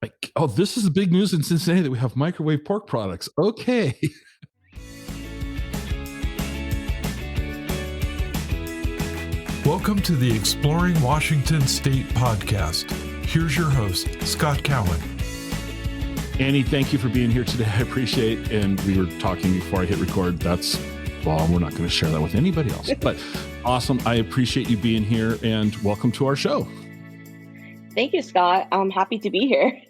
Like, oh, this is the big news in Cincinnati that we have microwave pork products. Okay. Welcome to the Exploring Washington State podcast. Here's your host, Scott Cowan. Annie, thank you for being here today. I appreciate it. And we were talking before I hit record. Well, we're not going to share that with anybody else. But awesome. I appreciate you being here and welcome to our show. Thank you, Scott. I'm happy to be here.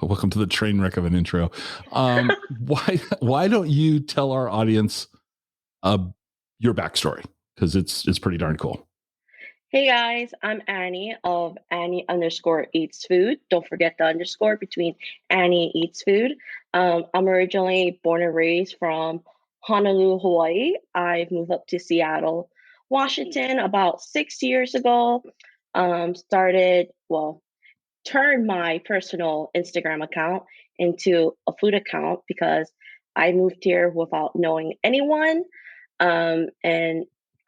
Welcome to the train wreck of an intro. Why don't you tell our audience your backstory? Because it's pretty darn cool. Hey guys, I'm Annie of Annie_eats_food. Don't forget the underscore between Annie Eats Food. I'm originally born and raised from Honolulu, Hawaii. I've moved up to Seattle, Washington about 6 years ago. Turned my personal Instagram account into a food account because I moved here without knowing anyone. And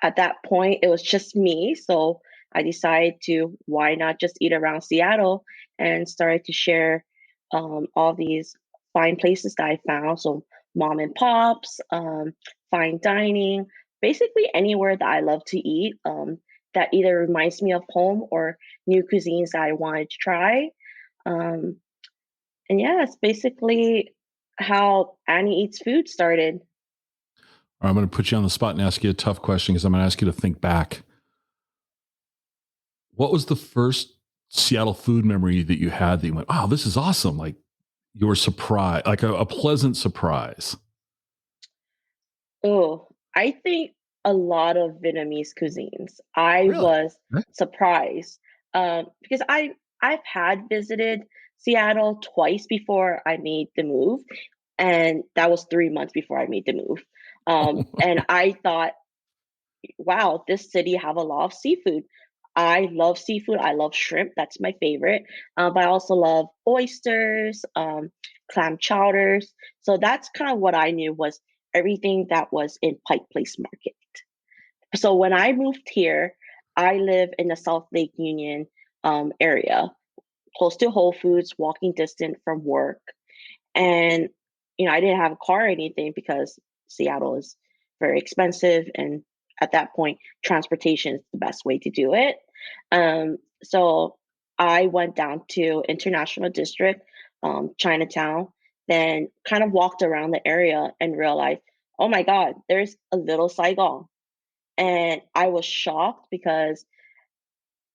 at that point, it was just me. So I decided to, why not just eat around Seattle, and started to share all these fine places that I found. So mom and pops, fine dining, basically anywhere that I love to eat that either reminds me of home or new cuisines that I wanted to try. And yeah, it's basically how Annie Eats Food started. I'm going to put you on the spot and ask you a tough question because I'm going to ask you to think back. What was the first Seattle food memory that you had that you went, oh, this is awesome? Like you were surprised, like a pleasant surprise. Oh, I think a lot of Vietnamese cuisines. I Really? was surprised because I've had visited Seattle twice before I made the move, and that was 3 months before I made the move. And I thought, wow, this city have a lot of seafood. I love seafood. I love shrimp. That's my favorite. But I also love oysters, clam chowders. So that's kind of what I knew was everything that was in Pike Place Market. So when I moved here, I live in the South Lake Union area, close to Whole Foods, walking distance from work. And, I didn't have a car or anything because Seattle is very expensive. And at that point, transportation is the best way to do it. So I went down to International District, Chinatown, then kind of walked around the area and realized, oh my God, there's a little Saigon. And I was shocked because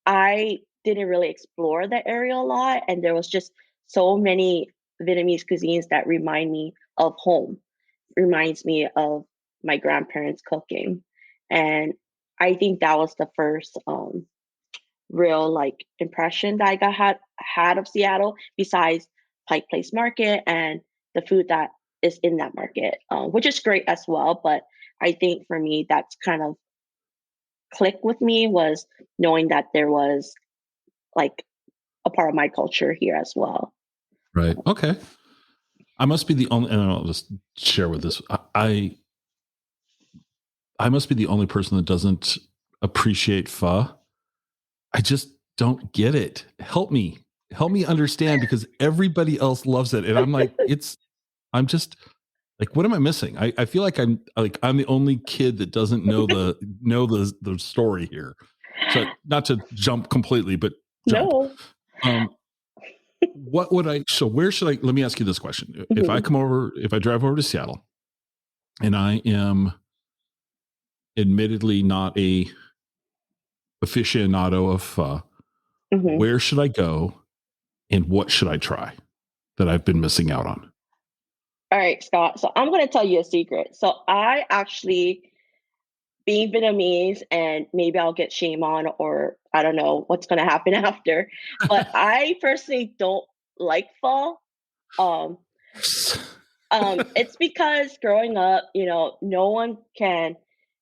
I didn't really explore the area a lot. And there was just so many Vietnamese cuisines that remind me of home, reminds me of my grandparents cooking. And I think that was the first real impression that I had of Seattle, besides Pike Place Market and the food that is in that market, which is great as well. But I think for me, that's kind of clicked with me, was knowing that there was like a part of my culture here as well. Right. Okay. I must be the only, and I'll just share with this. I must be the only person that doesn't appreciate pho. I just don't get it. Help me understand, because everybody else loves it. And I'm like, I'm just like, what am I missing? I feel like I'm the only kid that doesn't know the story here. So not to jump completely, but jump. No. Where should I, let me ask you this question. Mm-hmm. If I drive over to Seattle and I am admittedly not a aficionado of pho, Mm-hmm. where should I go and what should I try that I've been missing out on? All right, Scott. So I'm going to tell you a secret. So I actually, being Vietnamese, and maybe I'll get shame on, or I don't know what's going to happen after, but I personally don't like pho. It's because growing up, no one can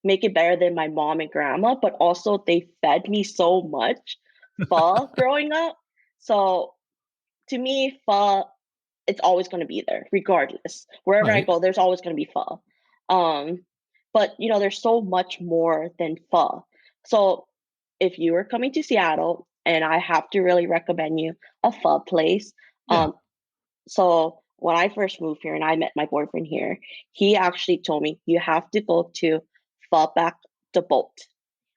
make it better than my mom and grandma, but also they fed me so much pho growing up. So to me, pho, it's always going to be there, regardless. Wherever I go, there's always going to be pho. But there's so much more than pho. So if you are coming to Seattle and I have to really recommend you a pho place. Yeah. So when I first moved here and I met my boyfriend here, he actually told me you have to go to Pho Bac de Boat,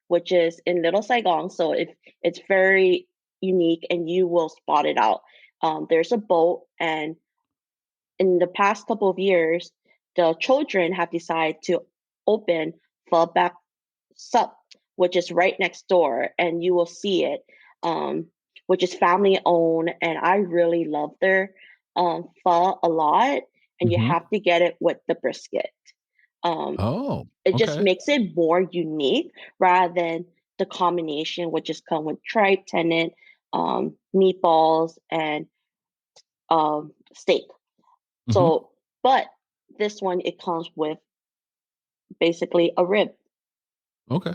which is in Little Saigon. So it's very unique and you will spot it out. There's a boat, and in the past couple of years, the children have decided to open Pho Bac Sup, which is right next door, and you will see it, um, which is family owned. And I really love their pho a lot. And you Hmm. have to get it with the brisket. Um, Oh, it just okay. makes it more unique rather than the combination, which is come with tripe, tendon, meatballs, and steak. Hmm. So, but this one it comes with basically a rib, Okay.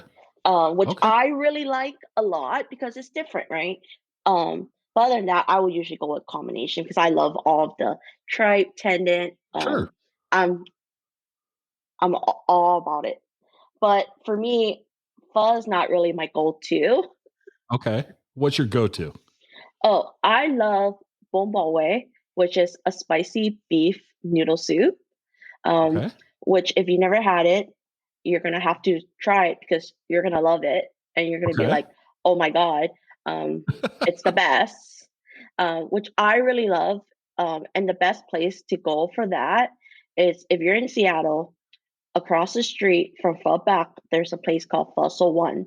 which Okay. I really like a lot because it's different, right? But other than that, I would usually go with combination because I love all of the tripe, tendon. Sure. I'm all about it. But for me, pho is not really my go-to. Okay. What's your go-to? Oh, I love bom bo way, which is a spicy beef noodle soup. Um, Okay. which if you never had it, you're gonna have to try it because you're gonna love it and you're gonna be Okay. like, "Oh my god, um, it's the best." Which I really love. And the best place to go for that is if you're in Seattle, across the street from Pho Back, there's a place called Fossil One.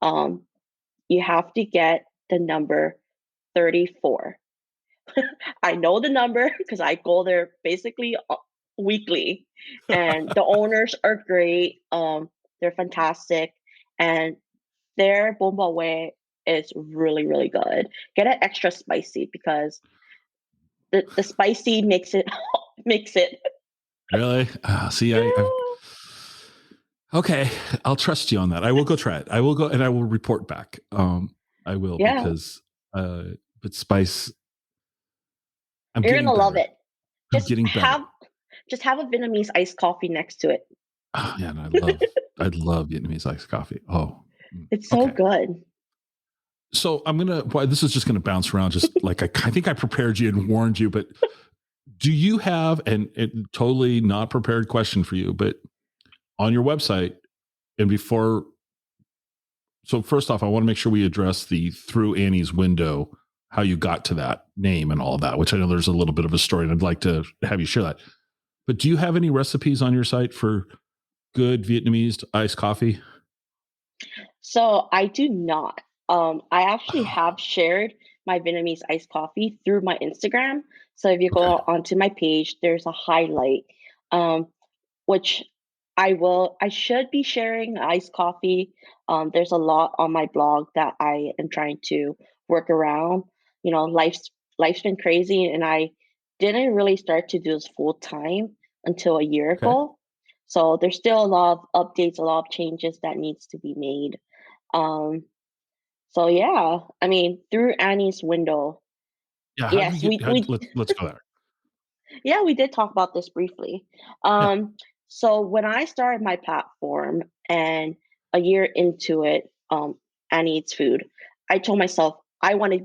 Um, you have to get the number 34. I know the number because I go there basically weekly, and the owners are great. They're fantastic, and their bomba way is really really good. Get it extra spicy because the spicy makes it makes it. Really? See, I've okay. I'll trust you on that. I will go try it. I will go and I will report back. I will Yeah, because uh, but spice. I'm you're getting gonna love better. it. I'm Just getting better. have a Vietnamese iced coffee next to it. Oh, yeah, and I love Vietnamese iced coffee. Oh, It's so okay. good. So I'm gonna. Well, this is just gonna bounce around. Just like I think I prepared you and warned you, but do you have and it totally not prepared question for you, but on your website and before. So first off, I want to make sure we address the through Annie's window, how you got to that name and all of that, which I know there's a little bit of a story, and I'd like to have you share that. But do you have any recipes on your site for good Vietnamese iced coffee? So I do not. I actually have shared my Vietnamese iced coffee through my Instagram. So if you Okay. go onto my page, there's a highlight, um, which I should be sharing iced coffee. There's a lot on my blog that I am trying to work around. You know, life's been crazy, and I didn't really start to do this full time until a year Okay. ago. So there's still a lot of updates, a lot of changes that needs to be made. Um, so yeah, I mean, through Annie's window, Yeah. How did you yes, get? Let's go there. yeah, we did talk about this briefly. Yeah. So when I started my platform and a year into it, Annie Eats Food, I told myself I wanted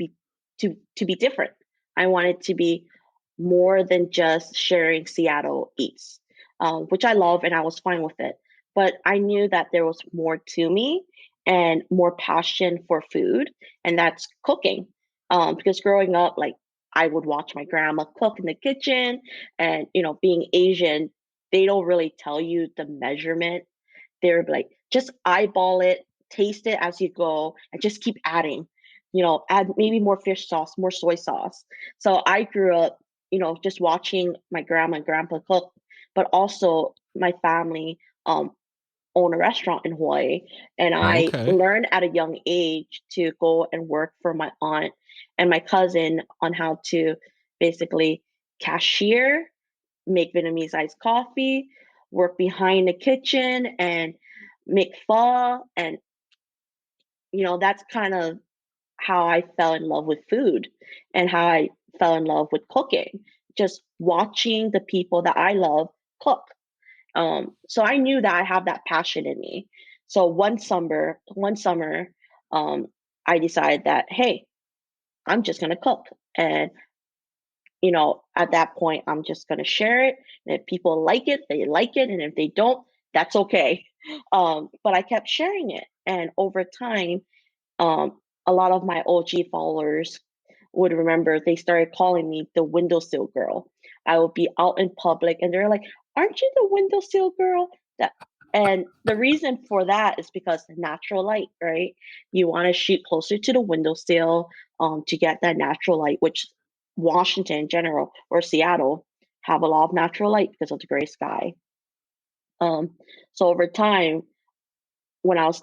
to be different. I wanted to be more than just sharing Seattle Eats, which I love and I was fine with it. But I knew that there was more to me and more passion for food, and that's cooking. Because growing up, like I would watch my grandma cook in the kitchen, and being Asian, they don't really tell you the measurement. They're like, just eyeball it, taste it as you go, and just keep adding. Add maybe more fish sauce, more soy sauce. So I grew up, just watching my grandma and grandpa cook, but also my family own a restaurant in Hawaii. And I Okay. learned at a young age to go and work for my aunt and my cousin on how to basically cashier, make Vietnamese iced coffee, work behind the kitchen, and make pho. And, that's kind of how I fell in love with food and how I fell in love with cooking, just watching the people that I love cook. So I knew that I have that passion in me. So one summer, um, I decided that, hey, I'm just gonna cook. And at that point, I'm just gonna share it. And if people like it, they like it. And if they don't, that's okay. But I kept sharing it. And over time, a lot of my OG followers would remember they started calling me the windowsill girl. I would be out in public and they're like, "Aren't you the windowsill girl?" That and the reason for that is because natural light, right? You want to shoot closer to the windowsill to get that natural light, which Washington in general or Seattle have a lot of natural light because of the gray sky. Um, so over time, when I was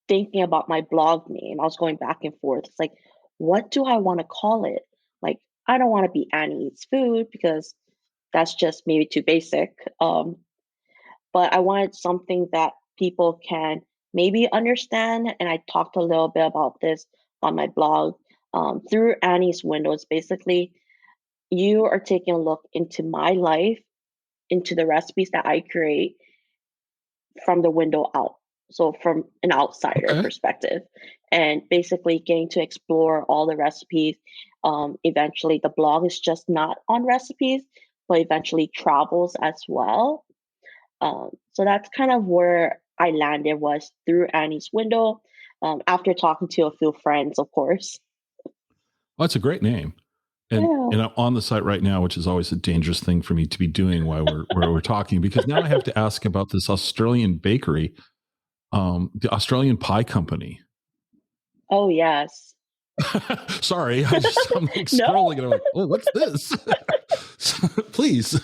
thinking about my blog name, I was going back and forth. It's like, what do I want to call it? Like, I don't want to be Annie Eats Food because that's just maybe too basic. But I wanted something that people can maybe understand. And I talked a little bit about this on my blog. Through Annie's windows, basically, you are taking a look into my life, into the recipes that I create from the window out. So from an outsider Okay. perspective, and basically getting to explore all the recipes. Eventually, the blog is just not on recipes, but eventually travels as well. So that's kind of where I landed was through Annie's window. After talking to a few friends, of course. Well, that's a great name. Yeah. And I'm on the site right now, which is always a dangerous thing for me to be doing while we're talking, because now I have to ask about this Australian bakery, the Australian Pie Company. Oh yes. Sorry, I'm like No. scrolling and I'm like, oh, what's this? Please,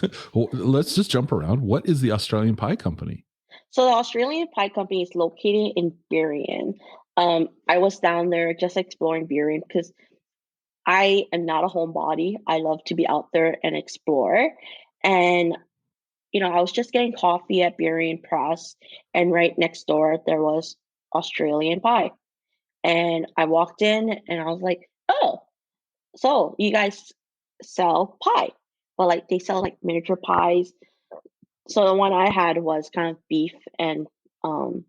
let's just jump around. What is the Australian Pie Company? So the Australian Pie Company is located in Burien. I was down there just exploring Burien because I am not a homebody. I love to be out there and explore. And I was just getting coffee at Burien Press, and right next door there was Australian Pie. And I walked in and I was like, "Oh, so you guys sell pie?" Well, like they sell like miniature pies. So the one I had was kind of beef and um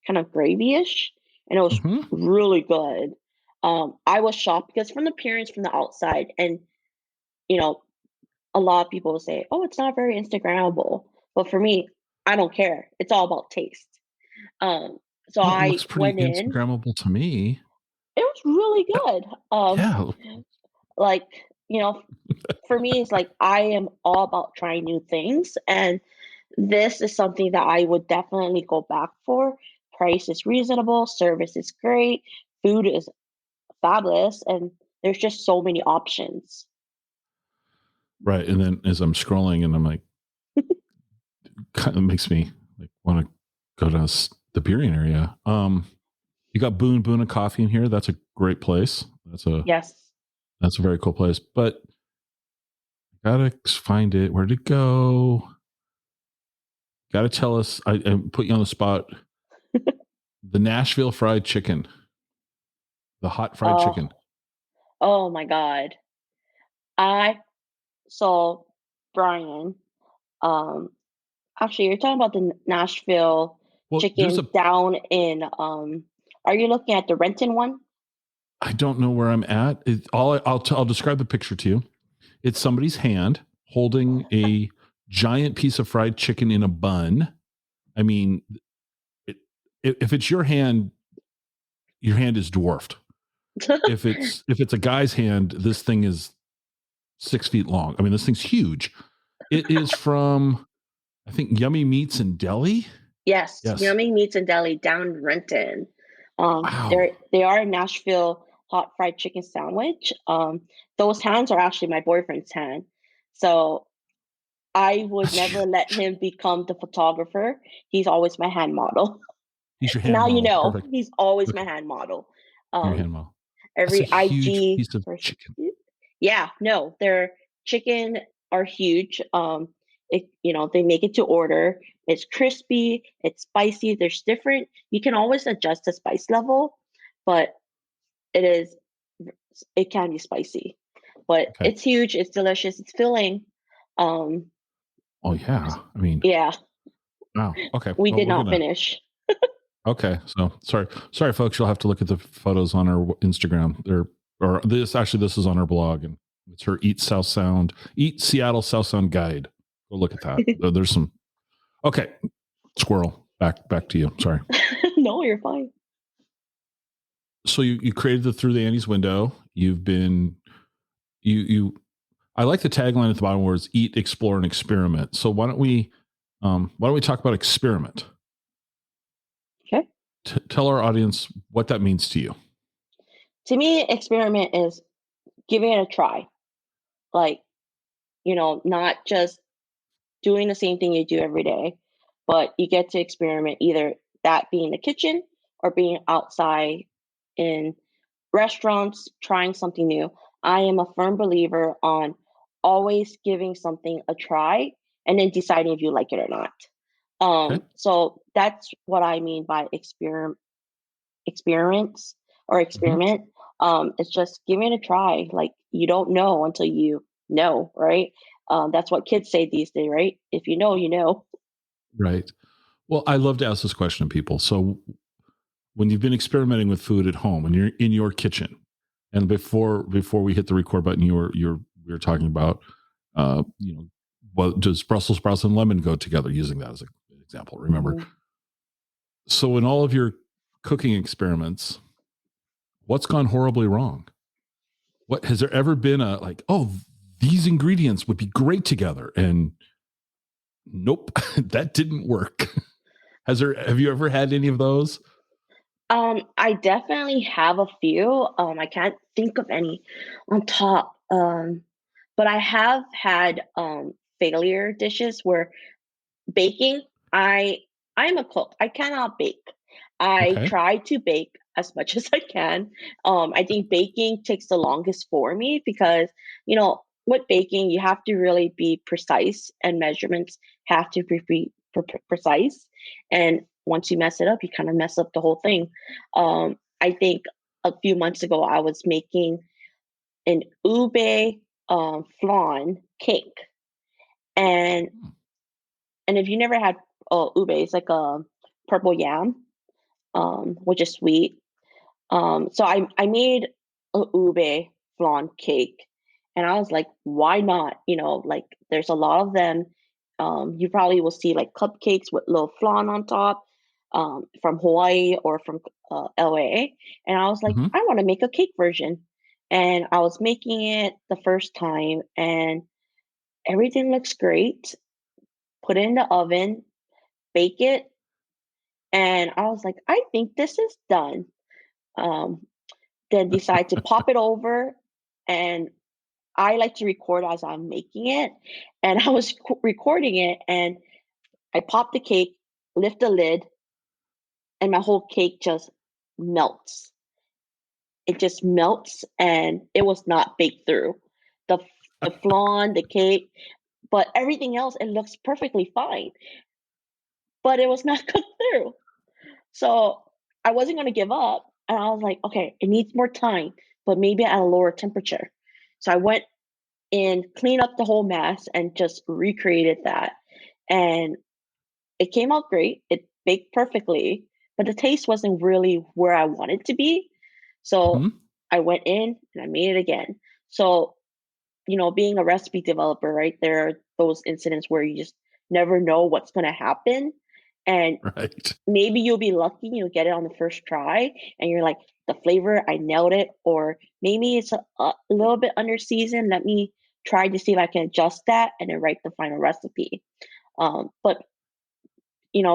kind of gravy-ish, and it was Hmm. really good. I was shocked because from the appearance from the outside, and you know, a lot of people will say, "Oh, it's not very Instagrammable," but for me, I don't care. It's all about taste. Um, so Well, it I looks pretty went in. Instagrammable to me. It was really good. Yeah. Like you know, for me, it's like I am all about trying new things, and this is something that I would definitely go back for. Price is reasonable, service is great, food is fabulous, and there's just so many options. Right. And then as I'm scrolling and I'm like, kind of makes me like want to go to the beering area. You got Boon Boona Coffee in here. That's a great place. Yes. That's a very cool place. But I gotta find it. Where'd it go? Gotta tell us. I put you on the spot. The Nashville fried chicken, the hot fried Oh, chicken. oh my God. I saw Brian. Um, Actually, you're talking about the Nashville Well, there's chicken a. down in. Are you looking at the Renton one? I don't know where I'm at. I'll describe the picture to you. It's somebody's hand holding a giant piece of fried chicken in a bun. I mean, it, if it's your hand is dwarfed. If it's a guy's hand, this thing is 6 feet long. I mean, this thing's huge. It is from, I think, Yummy Meats in Delhi. Yes, Yes. Yummy Meats and Deli down Renton. Wow. They are a Nashville hot fried chicken sandwich. Those hands are actually my boyfriend's hand, so I would That's never huge. let him become the photographer. He's always my hand model. He's your hand Now you model. know Perfect. he's always my Okay. hand model. Your Um, hand model. That's a every huge IG piece of person. chicken. Yeah, no, their chicken are huge. They make it to order. It's crispy, it's spicy. There's different. You can always adjust the spice level, but it is it can be spicy. But Okay. it's huge. It's delicious. It's filling. Um, Oh yeah. I mean, yeah, wow. Okay. we Well, did not finish. Okay, so sorry, folks. You'll have to look at the photos on our Instagram. Or this is on our blog, and it's her Eat Seattle South Sound guide. Go look at that. There's some. Okay, squirrel. Back to you. Sorry. No, you're fine. So you created the Through the Annie's window. You've been you. I like the tagline at the bottom where it's eat, explore, and experiment. So why don't we talk about experiment? Okay. Tell our audience what that means to you. To me, experiment is giving it a try. Like, not just doing the same thing you do every day, but you get to experiment, either that being the kitchen or being outside in restaurants, trying something new. I am a firm believer on always giving something a try and then deciding if you like it or not. Okay. So that's what I mean by experience or Hmm. experiment. It's just giving it a try. Like, you don't know until you know, right? That's what kids say these days, right? If you know, you know. Right. Well, I love to ask this question to people. So when you've been experimenting with food at home and you're in your kitchen, and before we hit the record button, we were talking about, uh, you know, well, does Brussels sprouts and lemon go together? Using that as an example, remember. Mhm. So in all of your cooking experiments, what's gone horribly wrong? What has there ever been a like? Oh, these ingredients would be great together, and nope, that didn't work. Have you ever had any of those? I definitely have a few. I can't think of any on top. But I have had failure dishes where baking, I'm a cook. I cannot bake. I Okay. try to bake as much as I can. I think baking takes the longest for me because, with baking, you have to really be precise and measurements have to be precise. And once you mess it up, you kind of mess up the whole thing. I think a few months ago, I was making an ube flan cake. And Hmm. and if you never had ube, it's like a purple yam, which is sweet. So I made a ube flan cake, and I was like, why not? Like, there's a lot of them. You probably will see like cupcakes with little flan on top, from Hawaii or from LA. And I was like, Hmm. I want to make a cake version. And I was making it the first time, and everything looks great. Put it in the oven, bake it, and I was like, I think this is done. Um, then decide to pop it over, and I like to record as I'm making it. And I was recording it, and I pop the cake, lift the lid, and my whole cake just melts. It just melts, and it was not baked through. The the flan, the cake, but everything else, it looks perfectly fine. But it was not cooked through. So I wasn't going to give up. And I was like, okay, it needs more time, but maybe at a lower temperature. So I went and cleaned up the whole mess and just recreated that. And it came out great. It baked perfectly, but the taste wasn't really where I wanted to be. So Hmm. I went in and I made it again. So, being a recipe developer, right, there are those incidents where you just never know what's going to happen. And Right. maybe you'll be lucky, you'll get it on the first try, and you're like, the flavor, I nailed it. Or maybe it's a little bit under seasoned. Let me try to see if I can adjust that and then write the final recipe. But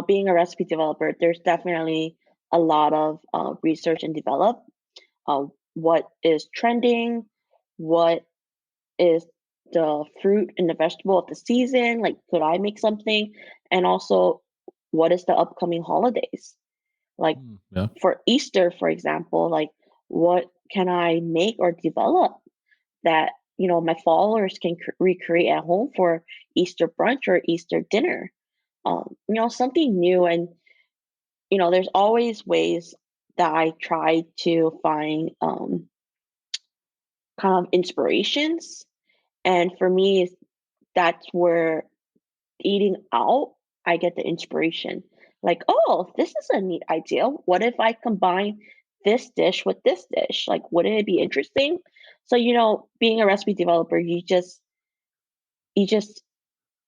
being a recipe developer, there's definitely a lot of research and develop. What is trending? What is the fruit and the vegetable of the season? Like, could I make something? And also, what is the upcoming holidays? Like, Mm, yeah. for Easter, for example, like, what can I make or develop that, my followers can recreate at home for Easter brunch or Easter dinner? Something new. And, there's always ways that I try to find kind of inspirations. And for me, that's where eating out, I get the inspiration. like, oh, this is a neat idea. What if I combine this dish with this dish? Like, wouldn't it be interesting? So, being a recipe developer, you just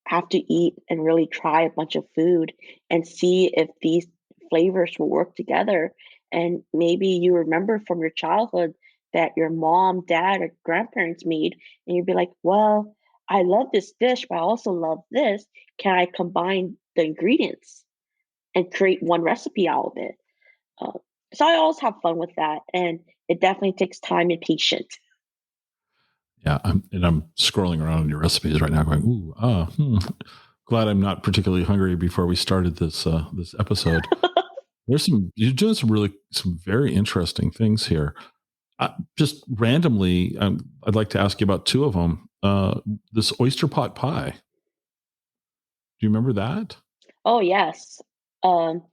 have to eat and really try a bunch of food and see if these flavors will work together. And maybe you remember from your childhood that your mom, dad, or grandparents made, and you'd be like, well, I love this dish, but I also love this. Can I combine the ingredients and create one recipe out of it? Uh, so I always have fun with that. And it definitely takes time and patience. Yeah, I'm scrolling around on your recipes right now, going, "Ooh, glad I'm not particularly hungry before we started this episode." You're doing some very interesting things here. Just randomly, I'd like to ask you about two of them. This oyster pot pie. Do you remember that? Oh, yes. Um,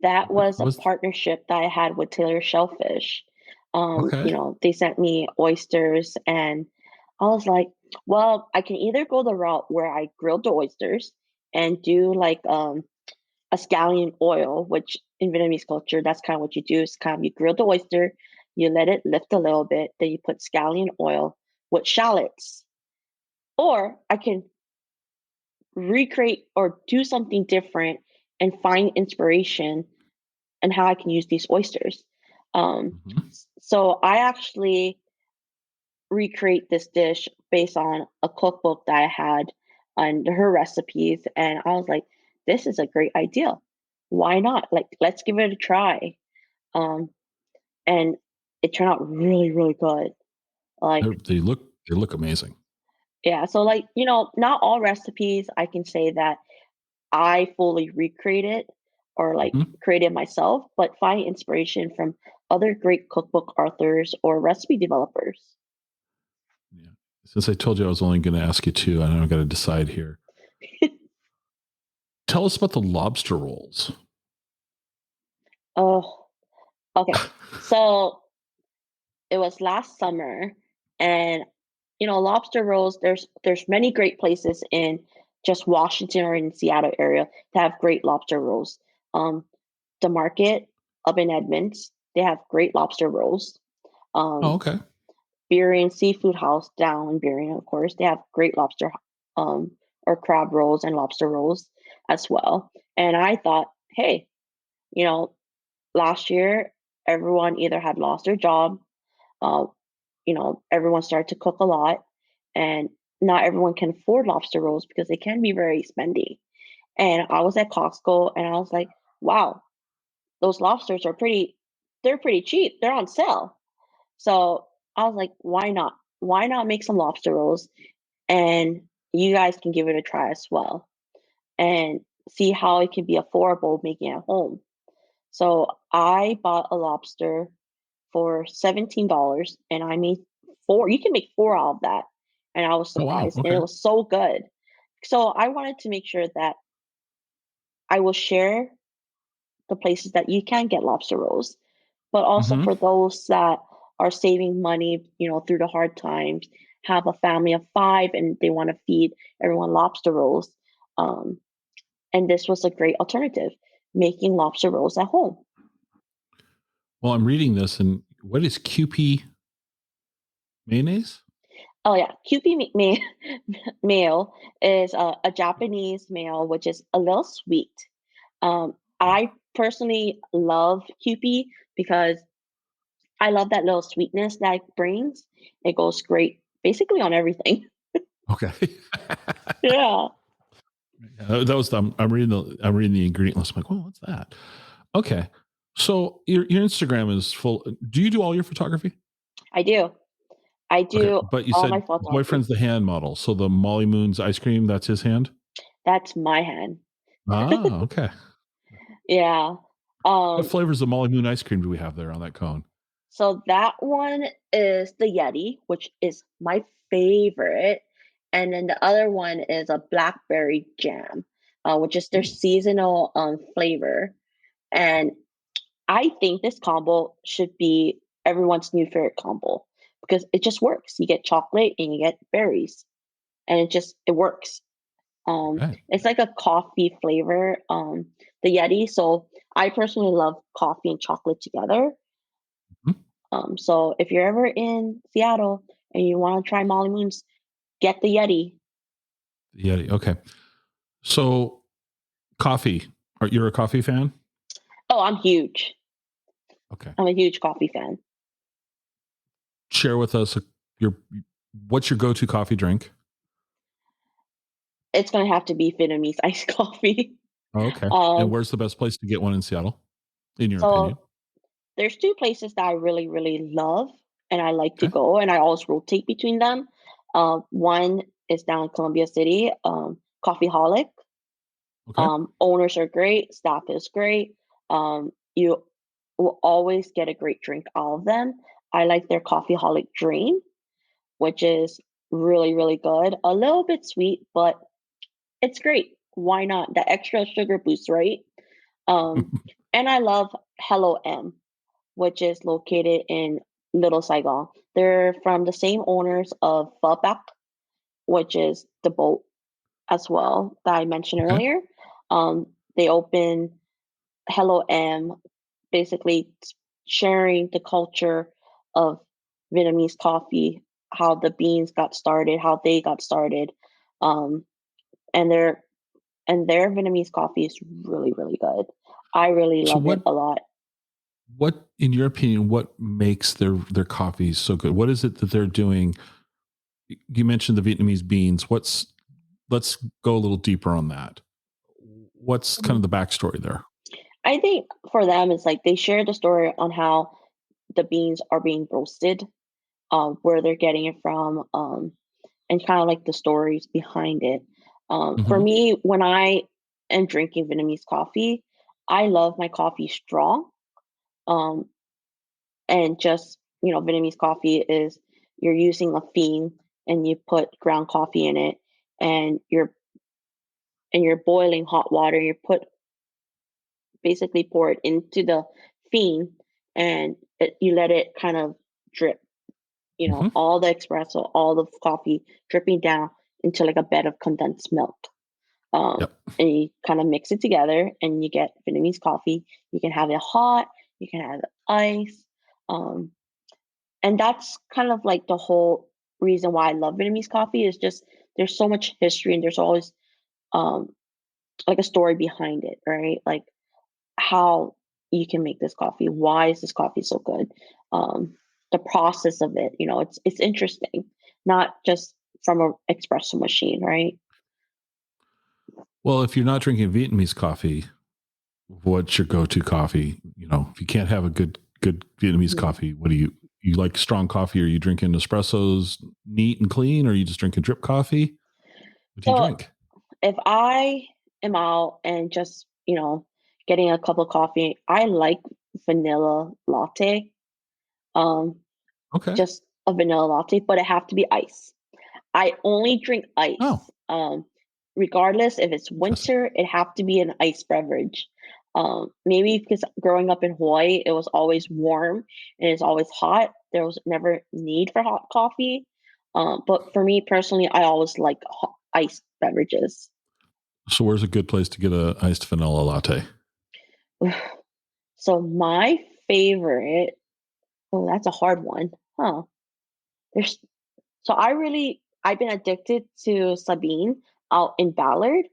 That was a Was partnership that I had with Taylor Shellfish. okay. They sent me oysters, and I was like, well, I can either go the route where I grilled the oysters and do like a scallion oil, which in Vietnamese culture, that's kind of what you do. Is kind of you grill the oyster, you let it lift a little bit, then you put scallion oil with shallots. Or I can recreate or do something different and find inspiration and how I can use these oysters. Mhm. So I actually recreate this dish based on a cookbook that I had and her recipes, and I was like, "This is a great idea. Why not? Like, let's give it a try." Um, and it turned out really, really good. Like, They look amazing. yeah. So, like, not all recipes I can say that I fully recreate it or like Mhm. create it myself, but find inspiration from other great cookbook authors or recipe developers. Yeah. Since I told you I was only going to ask you two, I know I got to decide here. Tell us about the lobster rolls. Oh, okay. So it was last summer, and lobster rolls. There's many great places in just Washington or in Seattle area to have great lobster rolls. Um, the market up in Edmonds, they have great lobster rolls. Oh, Um, okay. Burien Seafood House down in Burien, of course. They have great lobster um, or crab rolls and lobster rolls as well. And I thought, hey, you know, last year everyone either had lost their job, uh, everyone started to cook a lot, and not everyone can afford lobster rolls because they can be very spendy. And I was at Costco and I was like, wow, those lobsters they're pretty cheap. They're on sale. So I was like, why not? Why not make some lobster rolls and you guys can give it a try as well and see how it can be affordable making it at home. So I bought a lobster for $17 and I made four. You can make four out of that. And I was Oh, wow. surprised and it Okay. was so good. So I wanted to make sure that I will share the places that you can get lobster rolls, but also Hmm. for those that are saving money, through the hard times, have a family of five and they want to feed everyone lobster rolls. Um, and this was a great alternative, making lobster rolls at home. Well, I'm reading this, and what is QP mayonnaise? Oh yeah, Kewpie mayo is a Japanese mayo, which is a little sweet. I personally love Kewpie because I love that little sweetness that it brings. It goes great basically on everything. Okay. Yeah, That was I'm reading the ingredient list. I'm like, oh, what's that? Okay. So your Instagram is full. Do you do all your photography? I do. I Okay, do but you all said my photography. boyfriend's the hand model. So the Molly Moon's ice cream, that's his hand? That's my hand. Ah, okay. Yeah. What Um, flavors of Molly Moon ice cream do we have there on that cone? so that one is the Yeti, which is my favorite. And then the other one is a blackberry jam, which is their Ooh. seasonal flavor. And I think this combo should be everyone's new favorite combo because it just works. You get chocolate and you get berries, and it works. Okay. It's like a coffee flavor, the Yeti. So I personally love coffee and chocolate together. Mhm. So if you're ever in Seattle and you want to try Molly Moon's, get the Yeti. Yeah. Okay. So coffee. You're a coffee fan? Oh, I'm huge. Okay. I'm a huge coffee fan. Share with us your what's your go-to coffee drink? It's gonna have to be Vietnamese iced coffee. Oh, okay. And Um, where's the best place to get one in Seattle, in your opinion? so there's two places that I really, really love and I like to Okay. go, and I always rotate between them. One is down in Columbia City, Coffeeholic. Okay. Owners are great, staff is great. You will always get a great drink out of them. I like their Coffeeholic Dream, which is really, really good. A little bit sweet, but it's great. Why not? The extra sugar boost, right? Um, and I love Hello M, which is located in Little Saigon. They're from the same owners of Phubac, which is the boat as well that I mentioned Okay. earlier. They open Hello M, basically sharing the culture of Vietnamese coffee, how the beans got started, how they got started, um, and their Vietnamese coffee is really, really good. I really So love it a lot. what in your opinion, what makes their coffees so good? What is it that they're doing? You mentioned the Vietnamese beans. Let's go a little deeper on that. What's kind Mhm. of the backstory there? I think for them, it's like they share the story on how the beans are being roasted, where they're getting it from, and kind of like the stories behind it. For Mhm. me, when I am drinking Vietnamese coffee, I love my coffee strong. Um, and just, Vietnamese coffee is you're using a phin and you put ground coffee in it and you're boiling hot water. You put basically pour it into the phin and you let it kind of drip, Mhm. all the espresso, all the coffee dripping down into like a bed of condensed milk. Um, Yep. and you kind of mix it together and you get Vietnamese coffee. You can have it hot, you can have it ice. Um, and that's kind of like the whole reason why I love Vietnamese coffee is just there's so much history and there's always um, like a story behind it, right? Like how you can make this coffee, why is this coffee so good? The process of it, it's interesting, not just from a espresso machine, right? Well, if you're not drinking Vietnamese coffee, what's your go-to coffee? If you can't have a good Vietnamese Mhm. coffee, what do you like strong coffee? Are you drinking espressos neat and clean? Or are you just drinking drip coffee? What do you So drink? if I am out and just, getting a cup of coffee, I like vanilla latte. Um, Okay. just a vanilla latte, but it have to be ice. I only drink Oh, ice. Regardless if it's interesting. winter, it have to be an ice beverage. Maybe because growing up in Hawaii, it was always warm and it's always hot. There was never need for hot coffee. But for me personally, I always like iced beverages. So where's a good place to get a iced vanilla latte? So my favorite, oh, that's a hard one, huh? There's So I've been addicted to Sabine out in Ballard.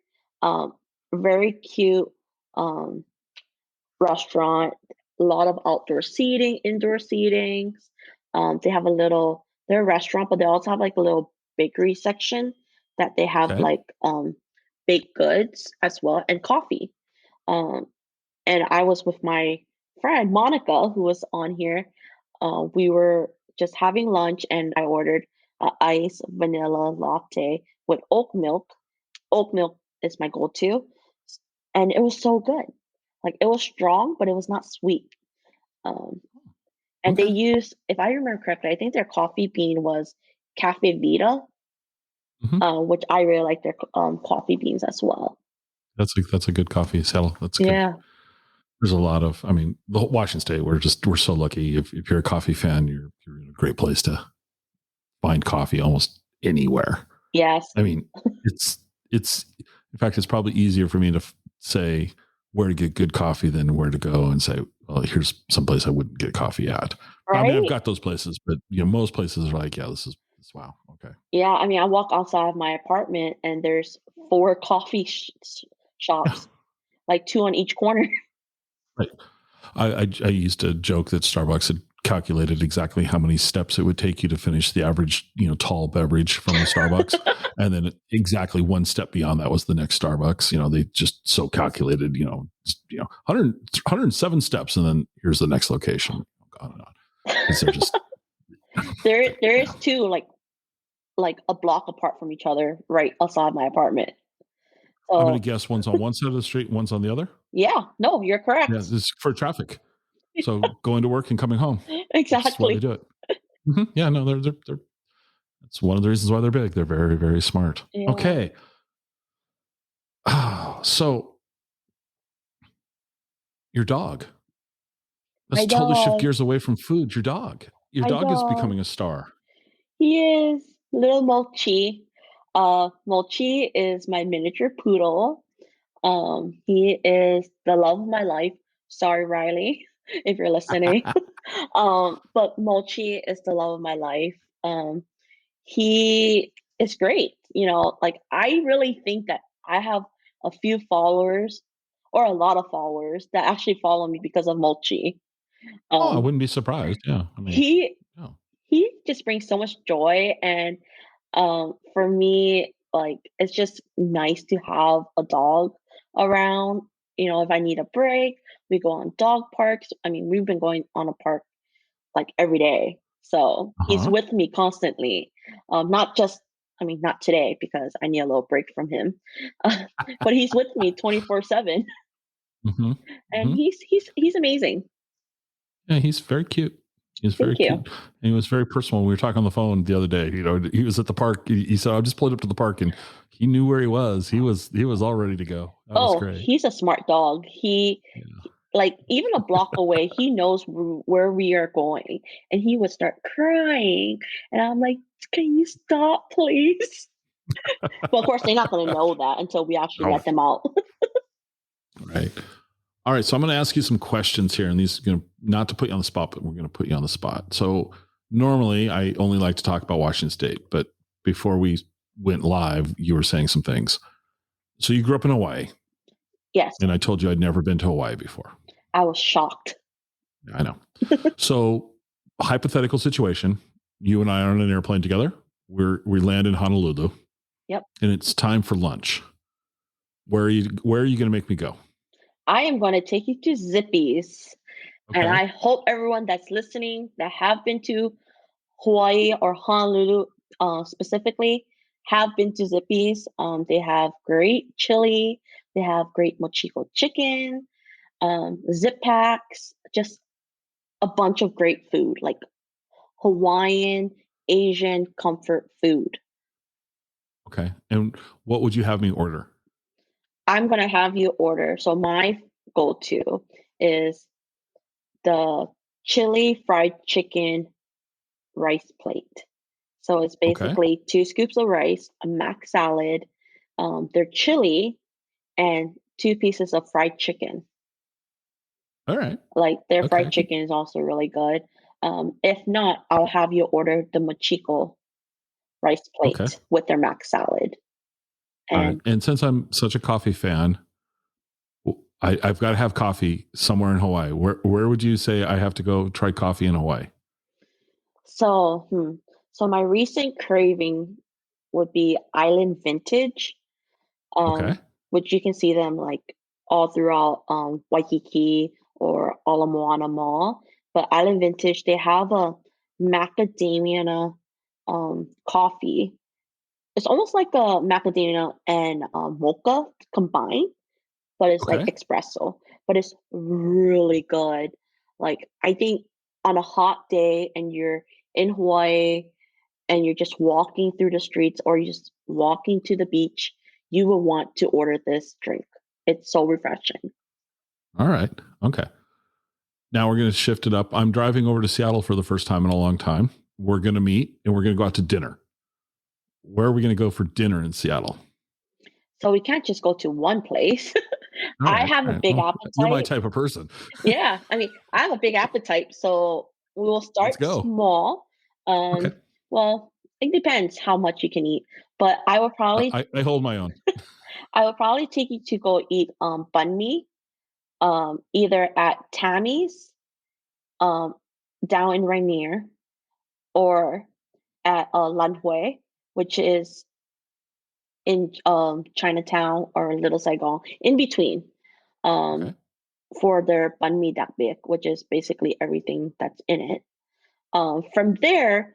Um, Very cute um, restaurant. A lot of outdoor seating, indoor seatings. They have they're a restaurant, but they also have like a little bakery section that they have Okay. like baked goods as well and coffee. Um, and I was with my friend Monica, who was on here. We were just having lunch, and I ordered a ice vanilla latte with oat milk. Oat milk is my go-to, and it was so good. Like it was strong, but it was not sweet. Um, and they Okay. used, if I remember correctly, I think their coffee bean was Cafe Vita, Mhm. which I really like their coffee beans as well. That's a good coffee saddle. That's good. Yeah. There's a lot of, I mean, the whole Washington State. We're so lucky. If you're a coffee fan, you're in a great place to find coffee almost anywhere. Yes. I mean, it's in fact, it's probably easier for me to say where to get good coffee than where to go and say, well, here's someplace I wouldn't get coffee at. I mean, I've Right? got those places, but most places are like, yeah, this wow. Okay. Yeah, I mean, I walk outside of my apartment and there's 4 coffee shops, like 2 on each corner. Right. I used to joke that Starbucks had calculated exactly how many steps it would take you to finish the average, tall beverage from the Starbucks. And then exactly one step beyond that was the next Starbucks. They just so calculated, 107 steps. And then here's the next location. On and on. Because they're just, There is 2, like a block apart from each other right outside my apartment. I'm going So, to guess one's on one side of the street, one's on the other. yeah, no, you're Yeah, correct. this is for traffic. So going to work and coming home. That's why they Exactly. do it. Yeah, no, they're that's one of the reasons why they're big. They're very, very smart. Yeah. Okay. So your dog. My Let's totally shift dog, gears away from food. Your dog. Your my dog is dog. becoming a star. He is little Mochi. Mochi is my miniature poodle. He is the love of my life. Sorry, Riley, if you're listening. But Mochi is the love of my life. He is great. Like I really think that I have a few followers or a lot of followers that actually follow me because of Mochi. Oh, I Um, wouldn't be surprised. Yeah. I mean, he no. he just brings so much joy, and for me, like it's just nice to have a dog around. If I need a break, we go on dog parks. I mean, we've been going on a park like every day, so he's Uh-huh. with me constantly. Not just, I mean, not today because I need a little break from him, but he's with me 24/7, Mm-hmm. and Mm-hmm. he's amazing. Yeah, he's very cute. He's very Thank cute. you. And he was very personal. We were talking on the phone the other day. He was at the park. He said, I just pulled up to the park and he knew where he was. He was all ready to go. That was Oh, great. he's a smart dog. Yeah. Like even a block away, he knows where we are going, and he would start crying, and I'm like, "Can you stop, please?" Well, of course, they're not going to know that until we actually Oh, let them out. right. All right. So I'm going to ask you some questions here, and these are going to not to put you on the spot, but we're going to put you on the spot. So normally I only like to talk about Washington State, but before we went live, you were saying some things. So you grew up in Hawaii, Yes, and I told you I'd never been to Hawaii before. I was shocked. I know. So hypothetical situation, you and I are on an airplane together. We land in Honolulu Yep, and it's time for lunch. Where are you going to make me go? I am going to take you to Zippy's, and Okay. I hope everyone that's listening that have been to Hawaii or Honolulu specifically have been to Zippy's. They have great chili. They have great mochiko chicken, zip packs, just a bunch of great food, like Hawaiian, Asian comfort food. Okay. And what would you have me order? I'm gonna have you order. So my go-to is the chili fried chicken rice plate. So it's Okay. basically 2 scoops of rice, a mac salad, their chili, and 2 pieces of fried chicken. All right. Like their fried Okay. chicken is also really good. If not, I'll have you order the mochiko rice Okay. plate with their mac salad. All right. And And since I'm such a coffee fan, I've got to have coffee somewhere in Hawaii. Where would you say I have to go try coffee in Hawaii? so, so my recent craving would be Island Vintage, Okay. which you can see them like all throughout Waikiki or Ala Moana Mall. But Island Vintage, they have a macadamia coffee. It's almost like a macadamia and mocha combined, but it's like Okay. espresso. But it's really good. Like I think on a hot day and you're in Hawaii and you're just walking through the streets or you're just walking to the beach, you will want to order this drink. It's so refreshing. All right. Okay. Now we're going to shift it up. I'm driving over to Seattle for the first time in a long time. We're going to meet and we're going to go out to dinner. Where are we going to go for dinner in Seattle? So we can't just go to one place. All I right. have All a right. big Well, you're my appetite. type of person. Yeah, I mean, I have a big appetite, so we will Let's start go. small. Okay. Well, it depends how much you can eat, but I hold my own. I will probably take you to go eat banh mi, either at Tammy's um down in Rainier or at Lan Hue, which is in Chinatown or Little Saigon, in between. Um, Okay. for their banh mi dak bic, which is basically everything that's in it. From there,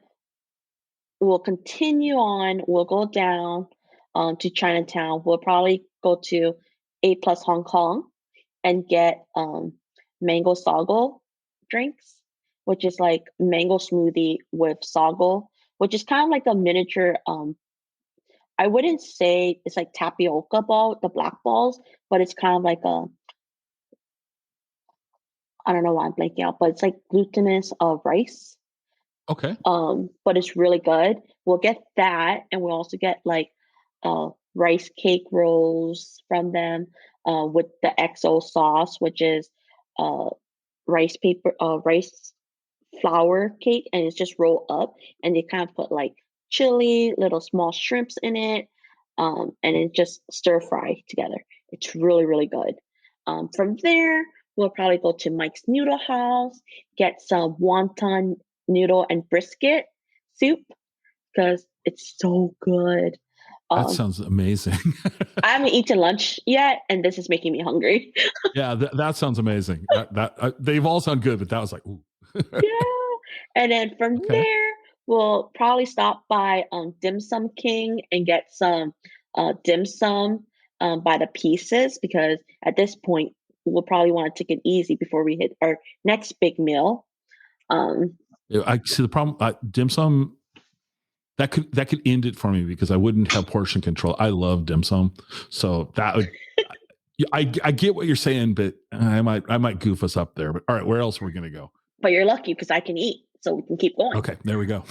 we'll continue on. We'll go down to Chinatown. We'll probably go to A Plus Hong Kong and get mango sago drinks, which is like mango smoothie with sago, which is kind of like a miniature. I wouldn't say it's like tapioca ball, the black balls, but it's kind of like a, I don't know why I'm blanking out, but it's like glutinous rice. Okay. But it's really good. We'll get that, and we'll also get like rice cake rolls from them with the XO sauce, which is uh rice flour cake, and it's just rolled up, and they kind of put like chili, little small shrimps in it, and it just stir fry together. It's really, really good. From there, we'll probably go to Mike's Noodle House, get some wonton noodle and brisket soup because it's so good. That Um, sounds amazing. I haven't eaten lunch yet, and this is making me hungry. Yeah, that sounds amazing. They've all sound good, but that was like, ooh. Yeah. And then from Okay. there, we'll probably stop by Dim Sum King and get some dim sum by the pieces because at this point, we'll probably want to take it easy before we hit our next big meal. Um, Yeah, I see the problem. Dim sum that could end it for me because I wouldn't have portion control. I love dim sum, so that would. I get what you're saying, but I might goof us up there. But all right, where else are we gonna go? but you're lucky because I can eat, so we can keep going. Okay, there we go.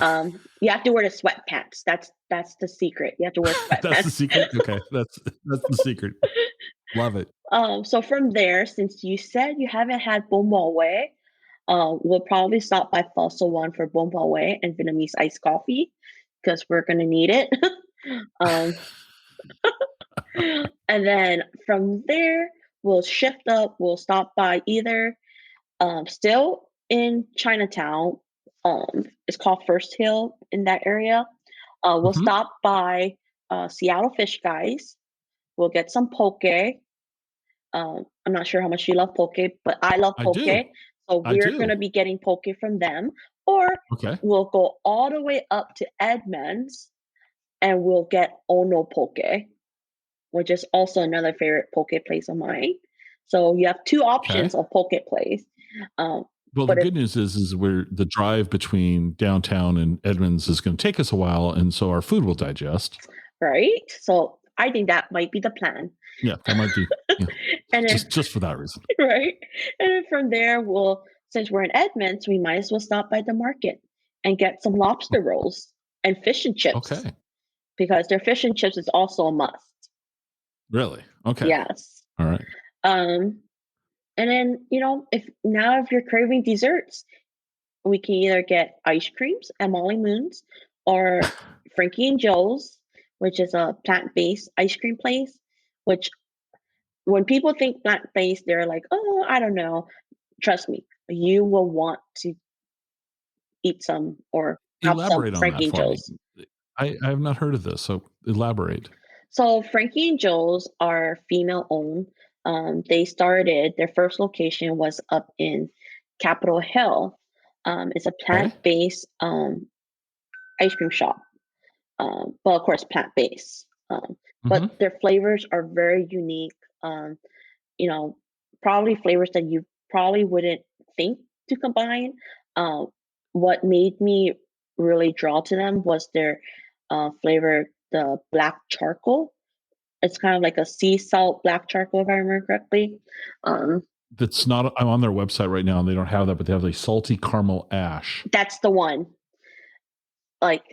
You have to wear the sweatpants. That's the secret. You have to wear That's the sweatpants. secret. Okay, that's the secret. Love it. So from there, since you said you haven't had bom bò way, we'll probably stop by Fossil One for bom bò way and Vietnamese iced coffee because we're gonna need it. um, and then from there, we'll shift up. We'll stop by either still in Chinatown. It's called First Hill in that area. We'll Hmm. stop by Seattle Fish Guys. We'll get some poke. I'm not sure how much you love poke, but I love I poke. do. So I we're gonna do. be getting poke from them, or Okay. we'll go all the way up to Edmonds and we'll get Ono Poke, which is also another favorite poke place of mine. So you have two Okay. options of poke place. Um, Well, the but if good news is where the drive between downtown and Edmonds is going to take us a while, and so our food will digest. right, so I think that might be the plan. Yeah, that might be. Yeah, And then just for that reason. right, and then from there, we'll since we're in Edmonds, we might as well stop by the market and get some lobster rolls and fish and chips Okay. because their fish and chips is also a must. Really? Okay. Yes. All right. Um, and then if you're craving desserts, we can either get ice creams at Molly Moon's or Frankie and Joe's, which is a plant-based ice cream place. Which when people think plant-based, they're like, "Oh, I don't know." Trust me, you will want to eat some or have some Elaborate on that Frankie and for me. Joe's. I have not heard of this, so elaborate. So Frankie and Joe's are female owned. They started their first location was up in Capitol Hill. It's a Okay. plant-based ice cream shop. Well, of course, plant-based. Hmm. But their flavors are very unique. Um, you know, probably flavors that you probably wouldn't think to combine. Um, what made me really draw to them was their flavor, the black charcoal. It's kind of like a sea salt black charcoal, if I remember correctly. Um, That's not. I'm on their website right now, and they don't have that, but they have a salty caramel ash. that's the one. Like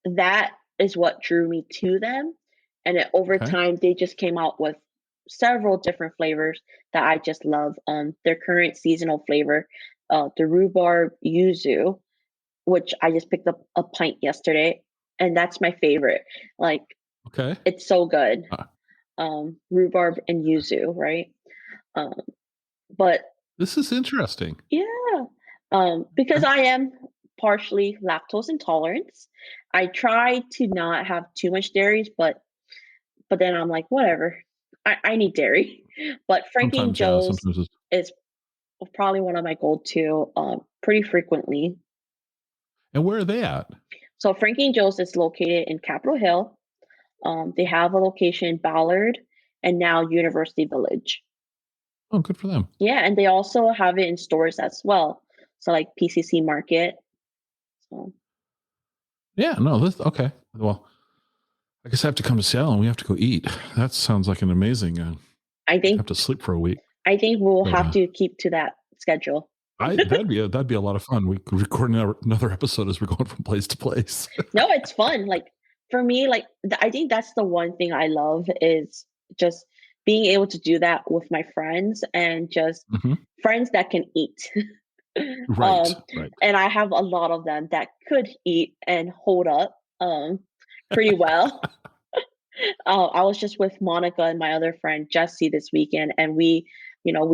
that is what drew me to them. And then over Okay. time, they just came out with several different flavors that I just love. Their current seasonal flavor, the rhubarb yuzu, which I just picked up a pint yesterday, and that's my favorite. Like, Okay. it's so good. Uh, Rhubarb and yuzu, right? Um, but this is interesting. yeah, because Okay. I am partially lactose intolerant, I try to not have too much dairies, but then I'm like, whatever, I need dairy. But Frankie and Sometimes, yeah. Joe's Sometimes it's is probably one of my go-to pretty frequently. and where are they at? So Frankie and Joe's is located in Capitol Hill. They have a location in Ballard and now University Village. Oh, good for them. Yeah, and they also have it in stores as well. So like PCC Market. So Yeah, no, this okay. Well, I guess I have to come to Seattle and we have to go eat. That sounds like an amazing I I'd think have to sleep for a week. I think we'll But have to keep to that schedule. I that'd be a lot of fun. We could record another episode as we're going from place to place. No, it's fun. Like for me, like I think that's the one thing I love is just being able to do that with my friends and just Mhm. friends that can eat. Right, um, right. and I have a lot of them that could eat and hold up pretty well. I was just with Monica and my other friend Jesse this weekend, and we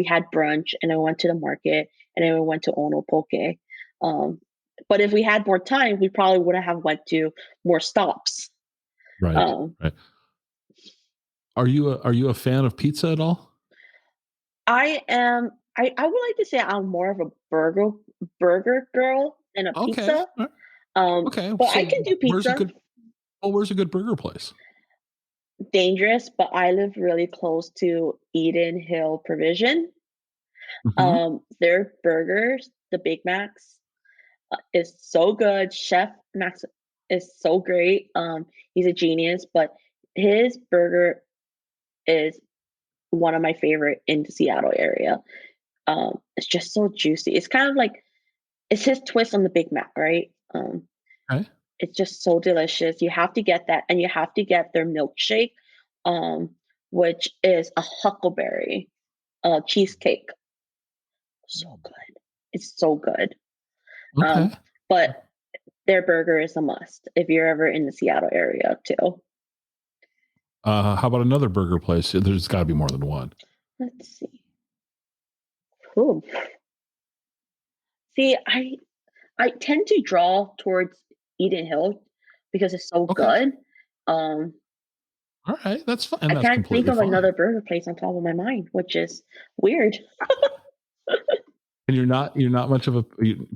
had brunch, and then we went to the market, and then we went to Ono Poke. Um, but if we had more time, we probably would have went to more stops. Right, Um, right. Are you a fan of pizza at all? I am. I would like to say I'm more of a burger girl than a Okay. pizza. Okay. But I So can do pizza. where's a good burger place? Dangerous, but I live really close to Eden Hill Provision. Mhm. Their burgers, the Big Macs, is so good. Chef Max is so great. He's a genius, but his burger is one of my favorite in the Seattle area. It's just so juicy. It's kind of like it's his twist on the Big Mac, right? Okay. It's just so delicious. You have to get that, and you have to get their milkshake, um, which is a huckleberry cheesecake. So good. It's so good. Okay. Um, but their burger is a must if you're ever in the Seattle area too. How about another burger place? There's got to be more than one. Let's see. Ooh. See, I tend to draw towards Eden Hill because it's so Okay. good. Um, All right. That's fine. And I that's can't think completely of another fine. burger place on top of my mind, which is weird. And you're not much of a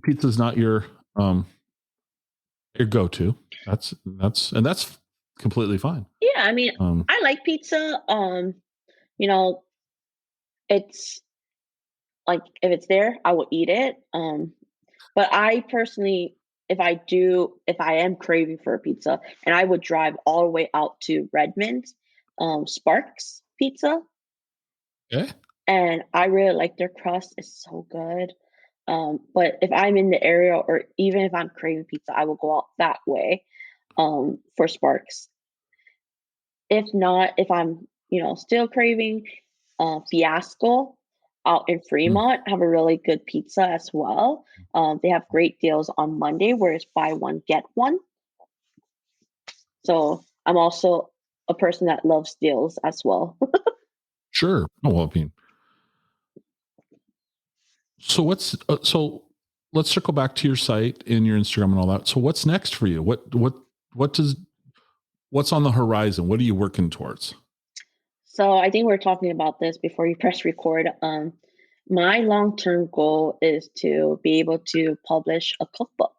pizza's not um your go-to. That's completely fine. Yeah, I mean, Um, I like pizza. You know, it's like if it's there, I will eat it. But I personally, if I am craving for a pizza, and I would drive all the way out to Redmond, Sparks Pizza, okay. and I really like their crust. It's so good. But if I'm in the area, or even if I'm craving pizza, I will go out that way for Sparks. If not, if I'm still craving Fiasco out in Mm. Fremont have a really good pizza as well. They have great deals on Monday where it's buy one get one. So I'm also a person that loves deals as well. Sure. Oh, well, I mean, so so let's circle back to your site and your Instagram and all that. So what's next for you? What does what's on the horizon? What are you working towards? So I think we are talking about this before you press record. My long term goal is to be able to publish a cookbook.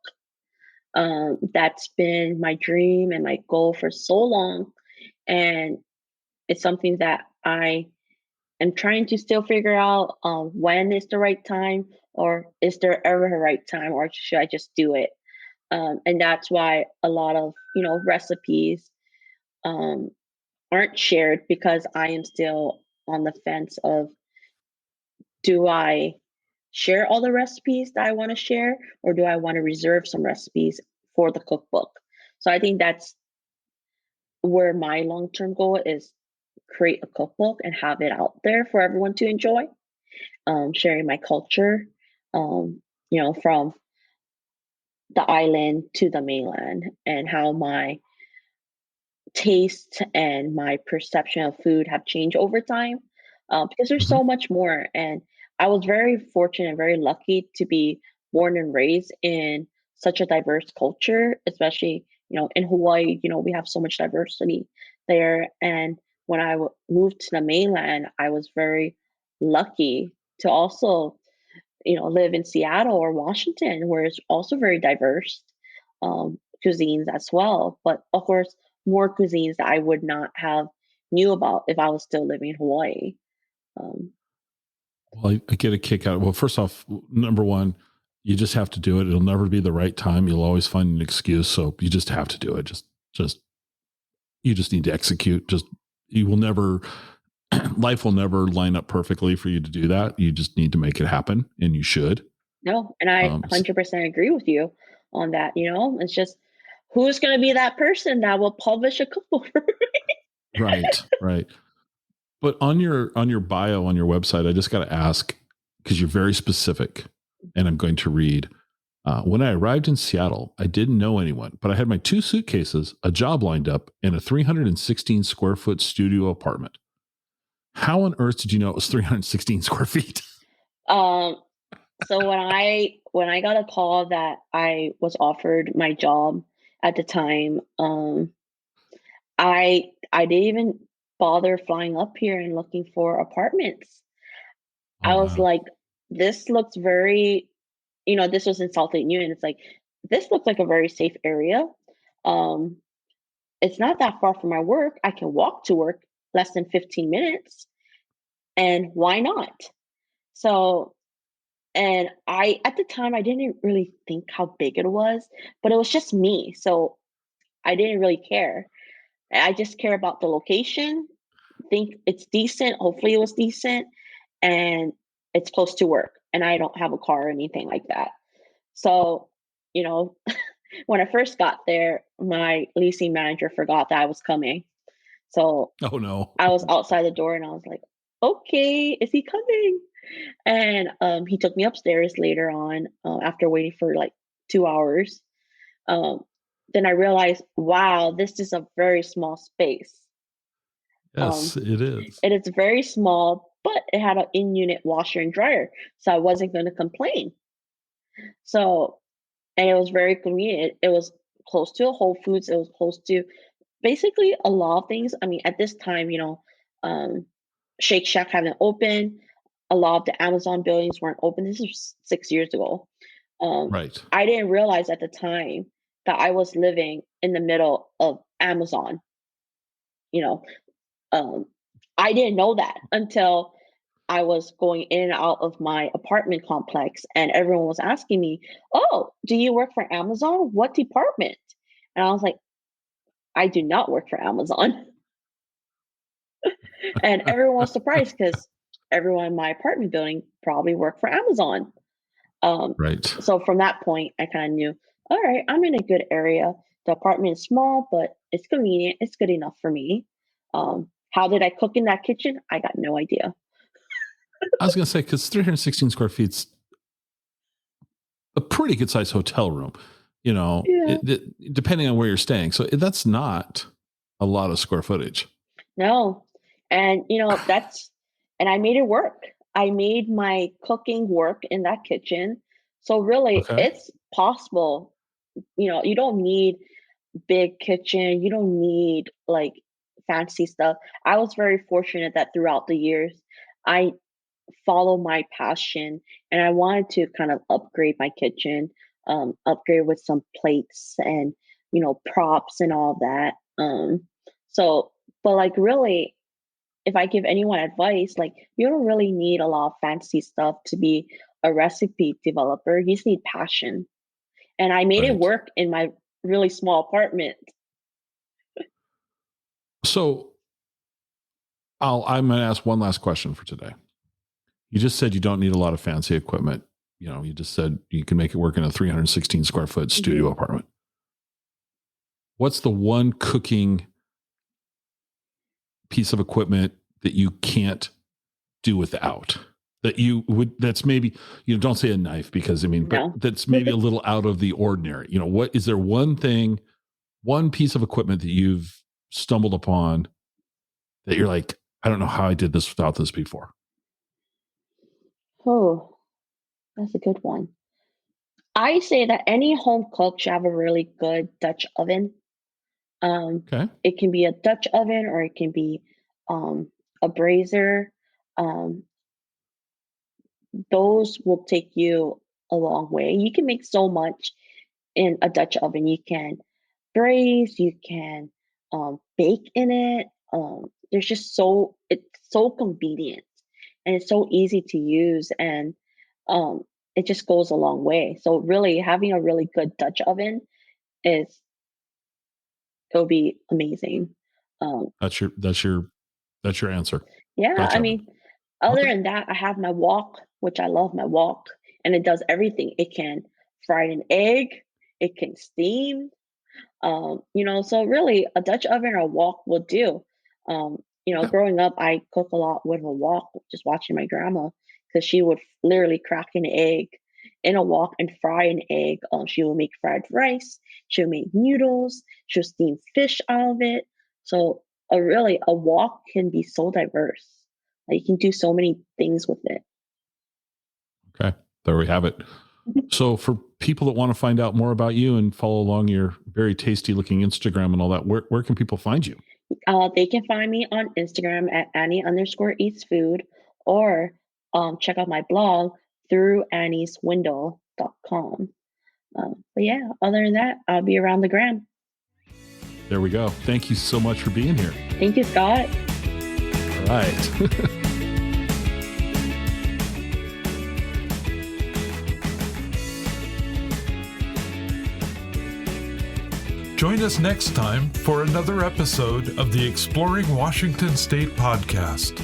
That's been my dream and my goal for so long, and it's something that I am trying to still figure out when is the right time, or is there ever a right time, or should I just do it? And that's why a lot of recipes um, aren't shared because I am still on the fence of, do I share all the recipes that I want to share, or do I want to reserve some recipes for the cookbook? So I think that's where my long-term goal is create a cookbook and have it out there for everyone to enjoy, sharing my culture, from the island to the mainland and how my taste and my perception of food have changed over time, because there's Mhm. so much more. And I was very fortunate and very lucky to be born and raised in such a diverse culture, especially in Hawaii. We have so much diversity there. And when moved to the mainland, I was very lucky to also live in Seattle or Washington, where it's also very diverse cuisines as well. But of course, more cuisines that I would not have knew about if I was still living in Hawaii. Um, Well, I get a kick out. Well, first off, number one, you just have to do it. It'll never be the right time. You'll always find an excuse. So you just have to do it. Just, you just need to execute. You will never, life will never line up perfectly for you to do that. You just need to make it happen, and you should. no, and I Um, s- 100% agree with you on that. It's just who's going to be that person that will publish a cookbook? right, right. But on your bio on your website, I just got to ask because you're very specific, and I'm going to read. When I arrived in Seattle, I didn't know anyone, but I had my two suitcases, a job lined up, and a 316 square foot studio apartment. How on earth did you know it was 316 square feet? um, so when I got a call that I was offered my job at the time, I didn't even bother flying up here and looking for apartments. Oh, I was wow. like, this looks very, this was in Salt Lake Union. It's like, this looks like a very safe area. Um, it's not that far from my work. I can walk to work less than 15 minutes. And why not? So, and at the time, I didn't really think how big it was, but it was just me. So I didn't really care. I just care about the location, think it's decent. Hopefully, it was decent, and it's close to work, and I don't have a car or anything like that. So, you know, when I first got there, my leasing manager forgot that I was coming. So Oh, no. I was outside the door, and I was like, "Okay, is he coming?" And he took me upstairs later on after waiting for like 2 hours. Um, then I realized, wow, this is a very small space. Yes, Um, it is. it is very small, but it had an in-unit washer and dryer, so I wasn't going to complain. So, and it was very convenient. It was close to a Whole Foods. It was close to basically a lot of things. I mean, at this time, um, Shake Shack hadn't opened. A lot of the Amazon buildings weren't open. This was 6 years ago. Um, Right. I didn't realize at the time that I was living in the middle of Amazon. You know, um, I didn't know that until I was going in and out of my apartment complex, and everyone was asking me, "Oh, do you work for Amazon? What department?" And I was like, "I do not work for Amazon." And everyone was surprised because everyone in my apartment building probably worked for Amazon. Um, Right. so from that point, I kind of knew, all right, I'm in a good area. The apartment is small, but it's convenient. It's good enough for me. How did I cook in that kitchen? I got no idea. I was going to say, because 316 square feet's a pretty good sized hotel room, Yeah. depending on where you're staying. So that's not a lot of square footage. No. And and I made it work. I made my cooking work in that kitchen. So really, Okay. it's possible. You don't need big kitchen. You don't need like fancy stuff. I was very fortunate that throughout the years, I follow my passion and I wanted to kind of upgrade my kitchen, upgrade with some plates and, props and all that. So, but like really, if I give anyone advice, like you don't really need a lot of fancy stuff to be a recipe developer. You just need passion. And I made it Right. work in my really small apartment. So I'm going to ask one last question for today. You just said you don't need a lot of fancy equipment. You just said you can make it work in a 316 square foot Mhm. studio apartment. What's the one cooking piece of equipment that you can't do without? That you would, that's maybe, don't say a knife because but No. that's maybe a little out of the ordinary. What is there one thing, one piece of equipment that you've stumbled upon that you're like, I don't know how I did this without this before? Oh, that's a good one. I say that any home cook should have a really good Dutch oven. Okay. It can be a Dutch oven or it can be a brazier. Um, those will take you a long way. You can make so much in a Dutch oven. You can braise, you can bake in it. There's just it's so convenient and it's so easy to use and um, it just goes a long way. So really having a really good Dutch oven is it'll be amazing. Um, That's your answer. yeah, Dutch I oven. mean, other Okay. than that, I have my wok, which I love my wok, and it does everything. It can fry an egg, it can steam, so really a Dutch oven or a wok will do. Okay. Growing up, I cook a lot with a wok, just watching my grandma, because she would literally crack an egg in a wok and fry an egg. She will make fried rice, she'll make noodles, she'll steam fish out of it. So a wok can be so diverse. Like, you can do so many things with it. Okay. There we have it. So for people that want to find out more about you and follow along your very tasty looking Instagram and all that, where can people find you? They can find me on Instagram at Annie_eats food or check out my blog through annieswindle.com. But yeah, other than that, I'll be around the gram. There we go. Thank you so much for being here. Thank you, Scott. All right. Join us next time for another episode of the Exploring Washington State podcast.